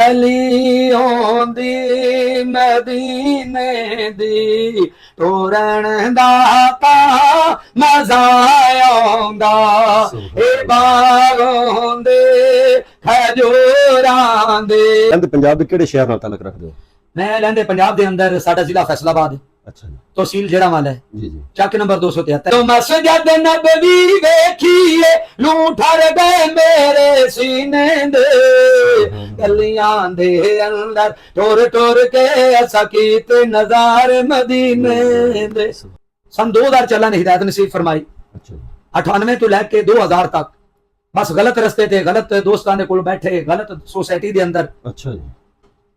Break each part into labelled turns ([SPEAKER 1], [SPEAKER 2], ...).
[SPEAKER 1] ਅਲੀਓਂ ਦੀ ਮਦੀਨੇ ਦੀ ਤੋਰਨ ਦਾ ਤਾਂ ਮਜ਼ਾ ਆਉਂਦਾ ਇਹ ਬਾਗੋਂ ਦੇ ਖਜੂਰਾਂ ਦੇ।
[SPEAKER 2] ਲਹਿੰਦੇ ਪੰਜਾਬ ਦੇ ਕਿਹੜੇ ਸ਼ਹਿਰ ਨਾਲ ਤਾਲੁਕ ਰੱਖਦੇ ਹੋ?
[SPEAKER 1] ਮੈਂ ਲਹਿੰਦੇ ਪੰਜਾਬ ਦੇ ਅੰਦਰ ਸਾਡਾ ਜ਼ਿਲ੍ਹਾ ਫੈਸਲਾਬਾਦ,
[SPEAKER 2] ਅੱਛਾ ਜੀ,
[SPEAKER 1] ਤਹਿਸੀਲ ਜੇੜਾਵਾਲ ਹੈ
[SPEAKER 2] ਜੀ ਜੀ।
[SPEAKER 1] ਚੱਕ ਨੰਬਰ 273। तो मस्जिद नबवी वेखिए लूठर गए मेरे सीने दे गलियां दे अंदर टोर टोर के सकीत नज़ार मदीने दे। सन 2000 चलन हिदायत नसीब फरमाई।
[SPEAKER 2] अच्छा,
[SPEAKER 1] 98 तो लैके 2000 तक बस गलत रस्ते ते गलत दोस्तां दे कोल बैठे गलत सोसाइटी दे अंदर।
[SPEAKER 2] अच्छा जी।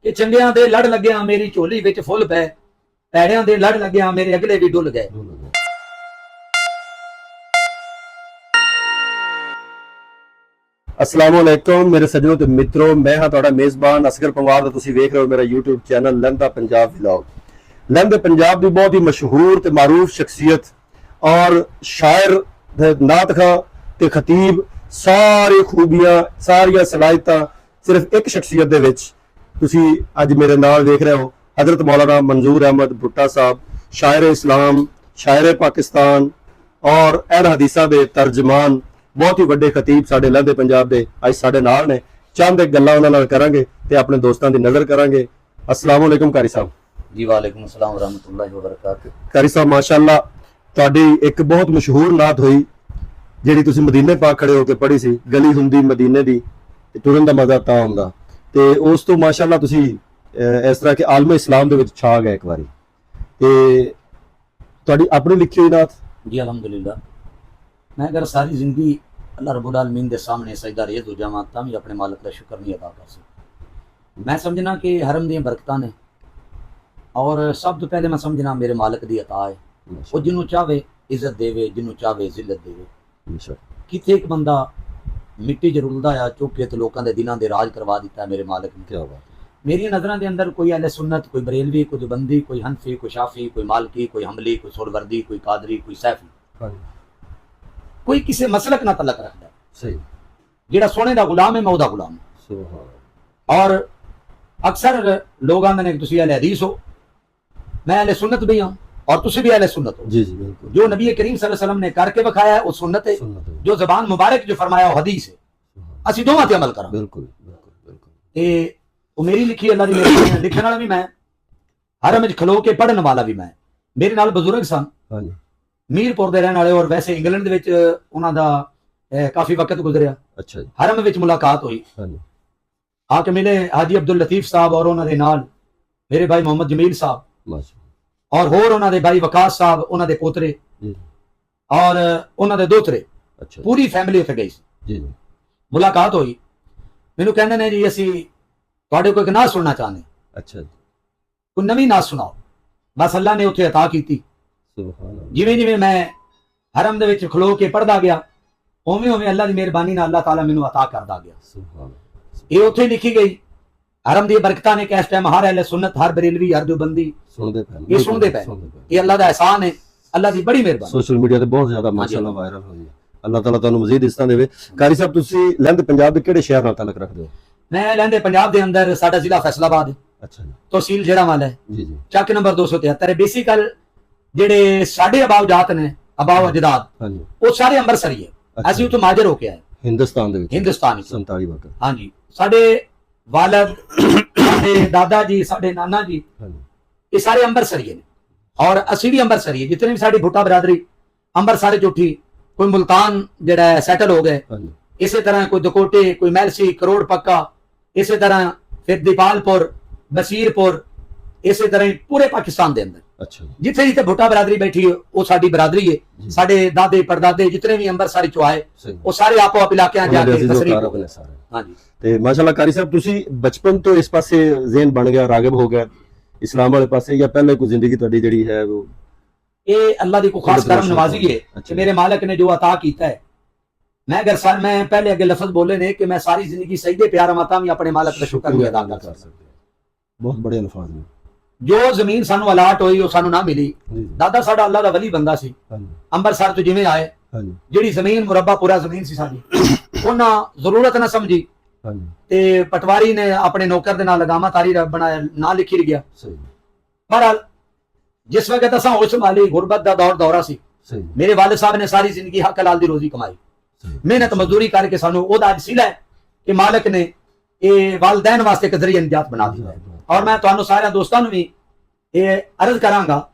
[SPEAKER 1] कि चंगियां दे लड़ लग्या मेरी झोली विच फुल पै, पैड़ियां दे लड़ लग्या मेरे अगले भी डुल गए।
[SPEAKER 2] अस्सलाम वालेकुम मेरे सज्जनों ते मित्रों, मैं हाँ तुहाडा मेज़बान असगर पंवार। तुसीं वेख रहे हो मेरा YouTube channel लहंदा Punjab vlog. लहंदे Punjab की बहुत ही मशहूर ते मारूफ शख्सियत और शायर नातखा ते खतीब, सारी खूबियां सारियां सलाहियतां सिर्फ एक शख्सियत दे विच तुसीं अज मेरे नाल वेख रहे हो। हजरत मौलाना मंजूर अहमद भुट्टा साहब, शायर इस्लाम, शायर पाकिस्तान और अहल हदीसां दे तर्जमान, बहुत ही वड्डे खतीब साडे लहंदे पंजाब दे अज साडे नाल ने। चंद एक गल्लां उन्हां नाल करांगे ते अपने दोस्तां दी नज़र करांगे। अस्सलाम वालेकुम कारी साहब।
[SPEAKER 3] जी वालेकुम अस्सलाम रहमतुल्लाहि व बरकातहू।
[SPEAKER 2] कारी साहब माशाअल्लाह तुहाडी एक बहुत मशहूर नात हुई जिहड़ी तुसीं मदीने पाक खड़े होकर पढ़ी सी, गली हुंदी मदीने दी ते टुरन दा मज़ा तां आउंदा। ते उस तो माशाअल्लाह तुसीं इस तरह के आलम इस्लाम दे विच छा गए एक बारी। ते तुहाडी अपनी लिखी हुई नात?
[SPEAKER 3] जी अल्हम्दुलिल्लाह। मैं अगर सारी जिंदगी अल्लाह रब्बुल आलमीन दे सामने सजदा रेज़ हो जावां तां भी अपने मालिक दा शुक्र नहीं अदा कर सकदा। मैं समझना कि हरम दी बरकतां ने और सब तो पहले मैं समझना मेरे मालिक दी अता है। वो जिन्हों चाहे इज्जत देवे, जिन्हों चाहे जिल्लत देवे। किथे एक बंदा मिट्टी च रुलदा आ चुक के ते लोकां दे दिलां दे राज करवा दिता है मेरे मालिक ने।
[SPEAKER 2] क्या बात।
[SPEAKER 3] मेरी नज़रां दे अंदर कोई अहले सुन्नत, कोई बरेलवी, कोई देवबंदी, कोई हनफी, कोई शाफी, कोई मालकी, कोई हमली, कोई सोलवर्दी, कोई कादरी, कोई सैफी, कोई किसी मसलक ना तलक रखता है।
[SPEAKER 2] सही।
[SPEAKER 3] जेड़ा सोने दा गुलाम है मैं ओदा गुलाम हूं।
[SPEAKER 2] सुभान।
[SPEAKER 3] और अक्सर लोग आंदे ने कि तुसीं अहले हदीस हो, मैं अहले सुन्नत भी हूं और तुसीं भी अहले सुन्नत हो।
[SPEAKER 2] जी जी बिल्कुल।
[SPEAKER 3] जो नबी करीम सल्लल्लाहु अलैहि वसल्लम ने करके बखाया है वो सुन्नत है, जो ज़बान मुबारक जो फरमाया वो हदीस है। असीं दोवां ते अमल करां।
[SPEAKER 2] बिल्कुल बिल्कुल बिल्कुल।
[SPEAKER 3] ते वो मेरी लिखी अल्लाह दी मेहरबानी है। लिखण वाला भी मैं, हरम विच खलो के पढ़न वाला भी मैं। मेरे नाल बुजुर्ग सन,
[SPEAKER 2] हाँ जी,
[SPEAKER 3] मीरपुर दे रहने वाले और वैसे इंग्लैंड दे विच उन्हां दा काफी वक्त गुजरिया।
[SPEAKER 2] अच्छा जी,
[SPEAKER 3] हरम विच मुलाकात हुई,
[SPEAKER 2] हाँ जी,
[SPEAKER 3] आके मिले हाजी अब्दुल लतीफ साहब और उन्हां दे नाल मेरे भाई मोहम्मद जमील साहब
[SPEAKER 2] माशाअल्लाह,
[SPEAKER 3] और होर उन्हां दे भाई वकास साहब, उन्हां दे पोतरे
[SPEAKER 2] जी
[SPEAKER 3] और उन्हां दे दोतरे,
[SPEAKER 2] अच्छा
[SPEAKER 3] पूरी फैमिली उत्थे गई सी।
[SPEAKER 2] जी जी,
[SPEAKER 3] मुलाकात हुई, मैनू कहंदे ने जी असीं तुहाडे कोल इक नात सुनना चाहते,
[SPEAKER 2] अच्छा जी,
[SPEAKER 3] कोई नवीं नात सुनाओ। बस अल्लाह ने उत्थे अता कीती।
[SPEAKER 2] सुभान अल्लाह।
[SPEAKER 3] जिवें जिवें मैं हरम दे विच खलो के पढ़दा गया उवें उवें अल्लाह दी मेहरबानी नाल अल्लाह ताला मैनू अता करदा गया।
[SPEAKER 2] सुभान अल्लाह।
[SPEAKER 3] ये उत्थे लिखी गई। हरम दी बरकतां ने कि इस टाइम हर अहले सुन्नत, हर बरेलवी, हर देवबंदी
[SPEAKER 2] सुनदे पे,
[SPEAKER 3] ये सुनदे पे। ये अल्लाह दा एहसान है, अल्लाह दी बड़ी मेहरबानी।
[SPEAKER 2] सोशल मीडिया ते बहुत ज्यादा माशाअल्लाह वायरल होई है। अल्लाह ताला तुहानू मजीद इज्जतां देवे। कारी साहब तुसीं लहंदे पंजाब दे किहड़े शहर नाल तालुक रखदे हो?
[SPEAKER 1] मैं लहंदे पंजाब दे अंदर साडा जिला फैसलाबाद है,
[SPEAKER 2] अच्छा जी,
[SPEAKER 1] तहसील जड़ावाल है,
[SPEAKER 2] जी जी,
[SPEAKER 1] ਚੱਕ ਨੰਬਰ 273। बेसिकल ਜਿਹੜੇ ਸਾਡੇ ਅਬਾਉ ਜਾਤ ਨੇ, ਅਬਾਉ ਅਜਦਾਦ,
[SPEAKER 2] हाँ जी,
[SPEAKER 1] ਉਹ ਸਾਰੇ ਅੰਮ੍ਰਿਤਸਰੀ ਹੈ।
[SPEAKER 2] अच्छा
[SPEAKER 1] ਅਸੀਂ ਉੱਥੋਂ ਮਾਜਰ ਹੋ ਕੇ ਆਏ
[SPEAKER 2] हिंदुस्तान दे विच
[SPEAKER 1] हिंदुस्तान ਵਿੱਚ।
[SPEAKER 2] 47 वक्त,
[SPEAKER 1] ਹਾਂਜੀ, ਸਾਡੇ ਵਾਲਦ, ਸਾਡੇ ਦਾਦਾ ਜੀ, ਸਾਡੇ ਨਾਨਾ जी,
[SPEAKER 2] हाँ जी,
[SPEAKER 1] ये सारे ਅੰਮ੍ਰਿਤਸਰੀ ਨੇ और ਅਸੀਂ ਵੀ ਅੰਮ੍ਰਿਤਸਰੀ ਹੈ। जितने भी ਸਾਡੀ ਭੁੱਟਾ ਬਰਾਦਰੀ ਅੰਮ੍ਰਿਤਸਰ ਚ ਉੱਠੀ, ਕੋਈ ਮੁਲਤਾਨ ਜਿਹੜਾ ਹੈ ਸੈਟਲ ਹੋ ਗਏ,
[SPEAKER 2] हाँ जी,
[SPEAKER 1] ਇਸੇ ਤਰ੍ਹਾਂ ਕੋਈ ਦਕੋਟੇ, ਕੋਈ ਮੈਲਸੀ, ਕਰੋੜ ਪੱਕਾ, ਇਸੇ ਤਰ੍ਹਾਂ ਫਿਰ ਦੀਪਾਲਪੁਰ, ਬਸੀਰਪੁਰ, ਇਸੇ ਤਰ੍ਹਾਂ ਹੀ ਪੂਰੇ ਪਾਕਿस्तान ਦੇ ਅੰਦਰ
[SPEAKER 2] अच्छा जी,
[SPEAKER 1] ਜਿੱਥੇ ਜਿੱਥੇ ਭੁੱਟਾ ਬਰਾਦਰੀ ਬੈਠੀ ਹੈ ਉਹ ਸਾਡੀ ਬਰਾਦਰੀ ਹੈ। ਸਾਡੇ ਦਾਦੇ ਪੜਦਾਦੇ ਜਿਤਨੇ ਵੀ ਅੰਮ੍ਰਿਤਸਰ ਚੋਂ ਆਏ
[SPEAKER 2] सही।
[SPEAKER 1] ਉਹ ਸਾਰੇ ਆਪੋ ਆਪ ਇਲਾਕਿਆਂ ਜਾ ਕੇ ਤਸਰੀਫ ਹੋ ਗਏ।
[SPEAKER 2] सारे
[SPEAKER 1] ਹਾਂਜੀ,
[SPEAKER 2] ਤੇ ਮਾਸ਼ਾਅੱਲਾ कारी साहब ਤੁਸੀਂ ਬਚਪਨ ਤੋਂ ਇਸ ਪਾਸੇ ਜ਼ੇਨ ਬਣ ਗਿਆ, ਰਾਗਿਬ ਹੋ ਗਿਆ ਇਸਲਾਮ ਵਾਲੇ ਪਾਸੇ, ਜਾਂ ਪਹਿਲੇ ਕੋਈ ਜ਼ਿੰਦਗੀ ਤੁਹਾਡੀ ਜਿਹੜੀ ਹੈ ਉਹ?
[SPEAKER 1] ਇਹ ਅੱਲਾ ਦੀ ਕੋਈ ਖਾਸ ਕਰਮ ਨਵਾਜ਼ੀ ਹੈ ਕਿ ਮੇਰੇ ਮਾਲਕ ਨੇ ਜੋ ਅਤਾ ਕੀਤਾ ਹੈ। मैं अगर सर मैं पहले अगे लफ्ज बोले ने कि मैं सारी जिंदगी सजदे प्यार माता भी अपने मालक का शुक्र नहीं अदा कर सकता।
[SPEAKER 2] बहुत बड़े अल्फाज में
[SPEAKER 1] जो जमीन सानू अलाट हुई वो सानू ना मिली। दादा साडा अल्लाह दा वली बंदा सी, अंबरसर तो जिवें आए, जिहड़ी जमीन मुरब्बा पूरा जमीन सी साडी, उन्हां जरूरत ना समझी
[SPEAKER 2] ਹਾਂਜੀ
[SPEAKER 3] ਤੇ ਪਟਵਾਰੀ ਨੇ ਆਪਣੇ ਨੌਕਰ ਦੇ ਨਾਲ ਲਗਾਮਾ ਤਾਰੀ ਬਣਾਇਆ, ਨਾਂ ਲਿਖੀ ਗਿਆ।
[SPEAKER 2] ਸਹੀ
[SPEAKER 3] ਬਹਰਾਲ ਜਿਸ ਵਕਤ ਅਸਾਂ ਹੋਸ਼ ਸੰਭਾਲੀ, ਗੁਰਬਤ ਦਾ ਦੌਰਾ ਸੀ।
[SPEAKER 2] ਸਹੀ
[SPEAKER 3] ਮੇਰੇ ਵਾਲਿਦ ਸਾਹਿਬ ਨੇ ਸਾਰੀ ਜ਼ਿੰਦਗੀ ਹੱਕ ਹਲਾਲ ਦੀ ਰੋਜ਼ੀ ਕਮਾਈ, ਮਿਹਨਤ ਮਜ਼ਦੂਰੀ ਕਰਕੇ ਸਾਨੂੰ ਉਹਦਾ ਅੱਜ ਸਿਲਾ ਹੈ ਕਿ ਮਾਲਕ ਨੇ ਇਹ ਵਾਲदैन ਵਾਸਤੇ ਇੱਕ ਜ਼ਰੀਆ ਨਿਜਾਤ ਬਣਾ ਦਿੱਤਾ ਹੈ। ਔਰ ਮੈਂ ਤੁਹਾਨੂੰ ਸਾਰਿਆਂ ਦੋਸਤਾਂ ਨੂੰ ਵੀ ਇਹ ਅਰਜ਼ ਕਰਾਂਗਾ,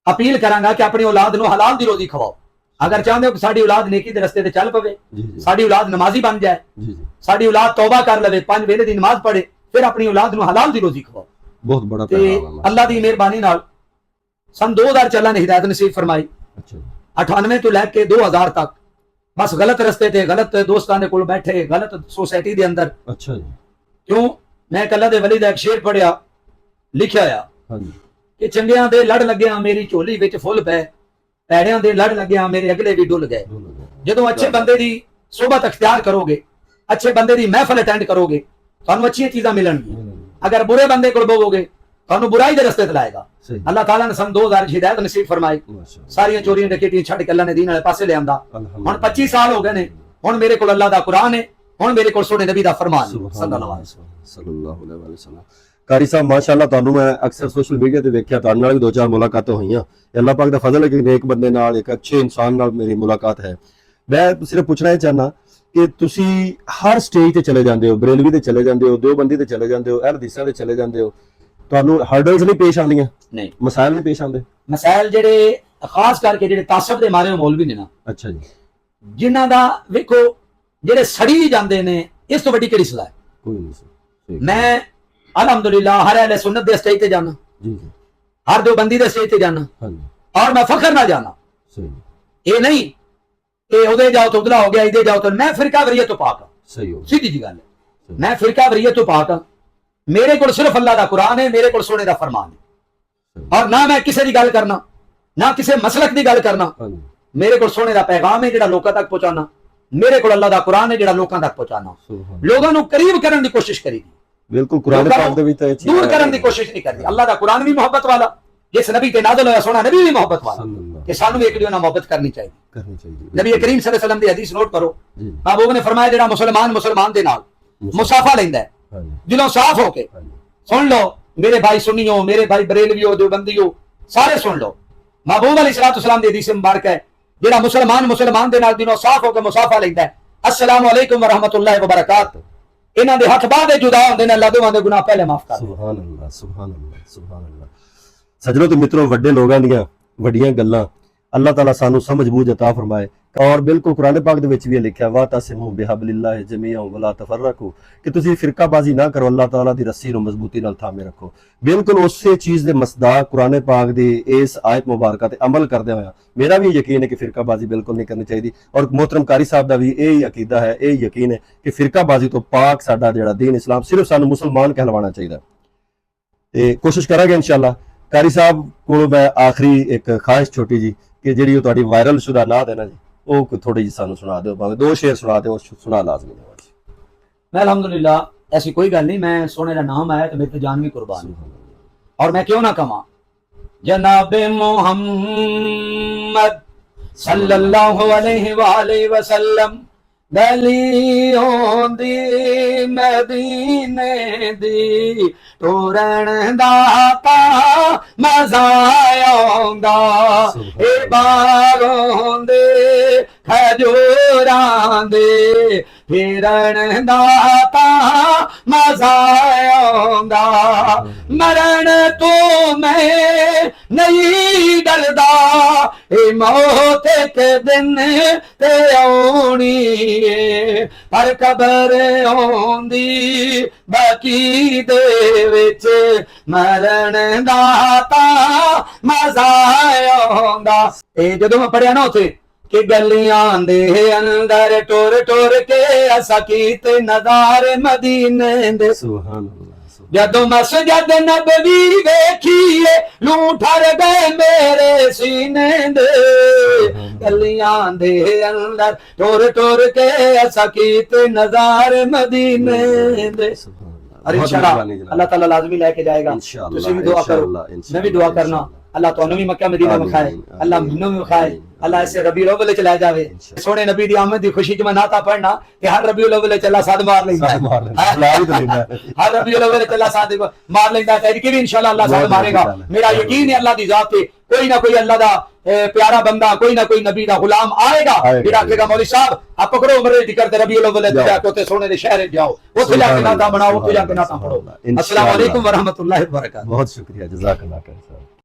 [SPEAKER 3] अपील करांगा कि अपनी औलाद ਨੂੰ ਹਲਾਲ ਦੀ ਰੋਜ਼ੀ ਖਵਾਓ। अगर चाहते हो कि साड़ी औलाद नेकी दे रस्ते ते चल पवे, साड़ी औलाद नमाजी बन जाए, साड़ी औलाद तौबा कर लवे, 5 वेले दी नमाज पढ़े, फिर अपनी औलाद ਨੂੰ ਹਲਾਲ ਦੀ ਰੋਜ਼ੀ ਖਵਾਓ।
[SPEAKER 2] बहुत बड़ा
[SPEAKER 3] ਤੇ
[SPEAKER 2] पैगाम है।
[SPEAKER 3] ਅੱਲਾਹ ਦੀ ਮਿਹਰਬਾਨੀ ਨਾਲ ਸਨ 2000 ਚ ਅੱਲਾਹ ਨੇ ਹਿਦਾਇਤ ਨਸੀਬ ਫਰਮਾਈ।
[SPEAKER 2] अच्छा
[SPEAKER 3] 98 ਤੋਂ ਲੈ ਕੇ 2000 ਤੱਕ ਬਸ ਗਲਤ ਰਸਤੇ ਤੇ, ਗਲਤ ਦੋਸਤਾਂ ਦੇ ਕੋਲ ਬੈਠੇ, ਗਲਤ ਸੋਸਾਇਟੀ ਦੇ ਅੰਦਰ।
[SPEAKER 2] अच्छा जी
[SPEAKER 3] ਕਿਉਂ? ਮੈਂ ਇੱਕ ਅੱਲਾਹ ਦੇ ਵਲੀ ਦਾ ਇੱਕ ਸ਼ੇਰ ਪੜਿਆ, ਲਿਖਿਆ ਆ
[SPEAKER 2] हाँ जी
[SPEAKER 3] ਕਿ ਚੰਗਿਆਂ ਦੇ ਲੜ ਲੱਗਿਆ ਮੇਰੀ ਝੋਲੀ ਵਿੱਚ ਫੁੱਲ ਪੈ, ਪੈੜਿਆਂ ਦੇ ਲੜ ਲੱਗਿਆ ਮੇਰੇ ਅਗਲੇ ਵੀ ਡੁੱਲ ਗਏ। ਜਦੋਂ ਅੱਛੇ ਬੰਦੇ ਦੀ सोबत अख्तियार करोगे, अच्छे बंदे दी महफिल अटेंड करोगे, ਤੁਹਾਨੂੰ ਅੱਛੀਆਂ ਚੀਜ਼ਾਂ ਮਿਲਣਗੀਆਂ। ਅਗਰ ਬੁਰੇ ਬੰਦੇ ਕੋਲ ਬਵੋਗੇ ਤੁਹਾਨੂੰ ਬੁਰਾਈ ਦੇ ਰਸਤੇ ਤੇ ਲਾਏਗਾ। ਅੱਲਾਹ ਤਾਲਾ ਨੇ ਸਾਨੂੰ 2000 ਹਿਦਾਇਤ ਨਸੀਬ ਫਰਮਾਈ। ਸਾਰੀਆਂ ਚੋਰੀਆਂ ਡਕੈਤੀਆਂ ਛੱਡ ਕੇ ਅੱਲਾਹ ਨੇ ਦੀਨ ਵਾਲੇ ਪਾਸੇ ਲਿਆਂਦਾ। ਹੁਣ 25 ਸਾਲ ਹੋ ਗਏ ਨੇ, ਹੁਣ ਮੇਰੇ ਕੋਲ ਅੱਲਾਹ ਦਾ ਕੁਰਾਨ ਹੈ, ਹੁਣ ਮੇਰੇ ਕੋਲ ਸੋਹਣੇ ਨਬੀ ਦਾ ਫਰਮਾਨ ਹੈ ਸੱਲੱਲਾਹੁ
[SPEAKER 2] अलैहि वसल्लम। कारी साहब माशाअल्लाह, ਤੁਹਾਨੂੰ ਮੈਂ ਅਕਸਰ ਸੋਸ਼ਲ ਮੀਡੀਆ ਤੇ ਵੇਖਿਆ, ਤੁਹਾਡੇ ਨਾਲ ਵੀ 2-4 ਮੁਲਾਕਾਤਾਂ ਹੋਈਆਂ। ਅੱਲਾਹ ਪਾਕ ਦਾ ਫਜ਼ਲ ਹੈ ਕਿ ਨੇਕ ਬੰਦੇ ਨਾਲ, ਇੱਕ ਅੱਛੇ ਇਨਸਾਨ ਨਾਲ ਮੇਰੀ ਮੁਲਾਕਾਤ ਹੈ। ਮੈਂ ਸਿਰਫ ਪੁੱਛਣਾ ਇਹ ਚਾਹਨਾ ਕਿ ਤੁਸੀਂ ਹਰ ਸਟੇਜ ਤੇ ਚਲੇ ਜਾਂਦੇ ਹੋ, ਬਰੇਲਵੀ ਤੇ ਚਲੇ ਜਾਂਦੇ ਹੋ, ਦੇਵਬੰਦੀ ਤੇ ਚਲੇ ਜਾਂਦੇ ਹੋ, ਅਹਿਲ ਹਦੀਸਾਂ ਤੇ ਚਲੇ ਜਾਂਦੇ ਹੋ, ਤੁਹਾਨੂੰ ਹਰਡਲਸ ਨਹੀਂ ਪੇਸ਼ ਆਉਂਦੀਆਂ?
[SPEAKER 3] ਨਹੀਂ,
[SPEAKER 2] ਮਸਾਇਲ ਨਹੀਂ ਪੇਸ਼ ਆਉਂਦੇ?
[SPEAKER 3] ਮਸਾਇਲ ਜਿਹੜੇ ਖਾਸ ਕਰਕੇ ਜਿਹੜੇ ਤਾਸਬ ਦੇ ਮਾਰੇ ਮੌਲਵੀ ਨੇ ਨਾ,
[SPEAKER 2] ਅੱਛਾ ਜੀ,
[SPEAKER 3] ਜਿਨ੍ਹਾਂ ਦਾ ਵੇਖੋ ਜਿਹੜੇ ਸੜੀ ਜਾਂਦੇ ਨੇ, ਇਸ ਤੋਂ ਵੱਡੀ ਕਿਹੜੀ ਸਜ਼ਾ ਹੈ?
[SPEAKER 2] ਕੋਈ ਨਹੀਂ।
[SPEAKER 3] ਮੈਂ ਅਲਹਮਦੁਲਿल्लाह हर अहले सुन्नत दे स्टेज ते जाना,
[SPEAKER 2] जी जी,
[SPEAKER 3] हर देवबंदी दे स्टेज ते जाना,
[SPEAKER 2] हाँ जी,
[SPEAKER 3] और मैं फखर ना जाना।
[SPEAKER 2] सही
[SPEAKER 3] ये नहीं कि उधे जाओ तो उधला हो गया, इधे जाओ तो मैं फिरका वरीयत तो पाक,
[SPEAKER 2] सही हो,
[SPEAKER 3] सीधी जी गल है। मैं फिरका वरीयत तो पाक, मेरे को सिर्फ अल्लाह दा कुरान है, मेरे को सोने दा फरमान है, और ना मैं किसी दी गल करना, ना किसी मसलक दी गल करना।
[SPEAKER 2] हाँ जी,
[SPEAKER 3] मेरे को सोने दा पैगाम है जिहड़ा लोकां तक पहुंचाना, मेरे को अल्लाह दा कुरान है जिहड़ा लोकां तक पहुंचाना।
[SPEAKER 2] सुभान
[SPEAKER 3] लोगां नूं करीब करन दी कोशिश करी,
[SPEAKER 2] बिल्कुल कुरान पाक दे विच ये चीज
[SPEAKER 3] दूर करने की कोशिश नहीं करती। अल्लाह दा कुरान भी मोहब्बत वाला, जिस नबी ते नाज़िल होया सोना नबी भी मोहब्बत वाला, कि सानू एक दूसरे नाल मोहब्बत करनी चाहिए। नबी करीम सल्लल्लाहु अलैहि वसल्लम दी हदीस नोट करो, महबूब ने फरमाया जेड़ा मुसलमान दे नाल मुसाफा लैंदा है, दिलों साफ होके, सुन लो मेरे भाई सुन्नियो, मेरे भाई बरेलवियो, देवबंदियो, सारे सुन लो। महबूब अलैहिस्सलातु वस्सलाम दी हदीस मुबारक है, जेड़ा मुसलमान दे नाल दिलों साफ होके मुसाफा लैंदा है, अस्सलामु अलैकुम व रहमतुल्लाहि व बरकातहू, इन्हां दे हथ बाद जुदा होंदे ने, अल्लाह दोवां दे गुनाह पहले माफ कर।
[SPEAKER 2] सुभान अल्लाह, सुभान अल्लाह, सुभान अल्लाह। सज्जनों ते मित्रों, ਵੱਡੇ ਲੋਕਾਂ ਦੀਆਂ ਵੱਡੀਆਂ ਗੱਲਾਂ ਅੱਲਾਹ ਤਾਲਾ ਸਾਨੂੰ ਸਮਝ ਬੂਝ عطا ਫਰਮਾਏ। ਔਰ ਬਿਲਕੁਲ ਕੁਰਾਨ ਪਾਕ ਦੇ ਵਿੱਚ ਵੀ ਇਹ ਲਿਖਿਆ, ਵਾ ਤਸਿਮੂ ਬਿਹਬਲਿल्लाह ਜਮੀਅਨ ਵਲਾ ਤਫਰਕੂ, ਕਿ ਤੁਸੀਂ ਫਿਰਕਾਬਾਜ਼ੀ ਨਾ ਕਰੋ, ਅੱਲਾਹ ਤਾਲਾ ਦੀ ਰੱਸੀ ਨੂੰ ਮਜ਼ਬੂਤੀ ਨਾਲ ਥਾਮੇ ਰੱਖੋ। ਬਿਲਕੁਲ ਉਸੇ ਚੀਜ਼ ਦੇ ਮਸਦਾਕ ਕੁਰਾਨ ਪਾਕ ਦੀ ਇਸ ਆਇਤ ਮੁਬਾਰਕਾ ਤੇ ਅਮਲ ਕਰਦੇ ਹੋਇਆ ਮੇਰਾ ਵੀ ਯਕੀਨ ਹੈ ਕਿ ਫਿਰਕਾਬਾਜ਼ੀ ਬਿਲਕੁਲ ਨਹੀਂ ਕਰਨੀ ਚਾਹੀਦੀ। ਔਰ मोहतरम कारी साहब ਦਾ ਵੀ ਇਹ ਅਕੀਦਾ ਹੈ, ਇਹ ਯਕੀਨ ਹੈ ਕਿ ਫਿਰਕਾਬਾਜ਼ੀ ਤੋਂ ਪਾਕ ਸਾਡਾ ਜਿਹੜਾ ਦੀਨ ਇਸਲਾਮ, ਸਿਰਫ ਸਾਨੂੰ ਮੁਸਲਮਾਨ ਕਹਿਲਵਾਉਣਾ ਚਾਹੀਦਾ। ਤੇ ਕੋਸ਼ਿਸ਼ ਕਰਾਂਗੇ ਇਨਸ਼ਾਅੱਲਾ। कारी साहब ਕੋਲੋਂ ਮੈਂ ਆਖਰੀ ਇੱਕ ਖਾਹਿਸ਼ ਛੋਟੀ ਜੀ, ਕਿ ਜਿਹੜੀ ਉਹ ਤੁਹਾਡੀ ਵਾਇਰਲ ਸ਼ੁਦਾ ਨਾਤ ਹੈ ਨਾ ਜੀ, ਉਹ ਥੋੜੀ ਜੀ ਸਾਨੂੰ ਸੁਣਾ ਦਿਓ, ਭਾਵੇਂ 2 ਸ਼ੇਰ ਸੁਣਾ ਦਿਓ, ਸੁਣਾ ਲਾਜ਼ਮੀ ਹੈ।
[SPEAKER 3] मैं अल्हम्दुलिल्लाह ऐसी कोई गल नहीं, मैं सोने का नाम आया तो मेरे तो जान भी कुर्बान, और मैं क्यों ना कमा जनाब मोहम्मद सल्लल्लाहु अलैहि वसल्लम, गलियों दी मदीने दी टोरन दा ता मजा आंदा, ए बागों दे खजूरां दे फिरन दा ता मजा आंदा, मरण तो मैं नहीं डरदा, ए मौत के दिन ते आउणी, पर कबर आउंदी बाकी दे विच, मरण दा ता मजा आंदा। ए जदों मैं पढ़िया ना उत्थे कि गलियां दे अंदर टुर टुर के असा कीते नज़ारे मदीने दे,
[SPEAKER 2] सुभान अल्लाह।
[SPEAKER 3] जदों मस्जिद नबवी वेखीए लूठर गए मेरे सीने दे, गलियां दे अंदर टुर टुर के असा कीते नज़ारे मदीने दे। और इंशाअल्लाह अल्लाह ताला लाजमी लेके जाएगा। तुसी भी दुआ करो, मैं भी दुआ करना, अल्लाह तुहानू भी मक्का मदीना विखाए, अल्लाह मैनू भी विखाए।
[SPEAKER 1] अल्लाह इसे रबीउल अव्वल च लै जावे सोने नबी दी आमद दी खुशी च मैं नाता पढ़ना ते हर रबीउल अव्वल च अल्लाह साद मार लेंदा है हर रबीउल अव्वल च अल्लाह साद मार लेंदा है कि भी इंशाल्लाह अल्लाह साद मारेगा मेरा यकीन है अल्लाह दी जात पे कोई ना कोई अल्लाह दा प्यारा बंदा कोई ना कोई नबी दा गुलाम आएगा फिर आखेगा मौलवी साहब आप पकड़ो उम्र दी करते रबीउल अव्वल च जाके उते सोने दे शहर जाओ उथे जाके नाता बनाओ उथे जाके नाता पढ़ो अस्सलाम वालेकुम व रहमतुल्लाहि व बरकातहू
[SPEAKER 2] बहुत शुक्रिया जज़ाकल्लाह खैर साहब।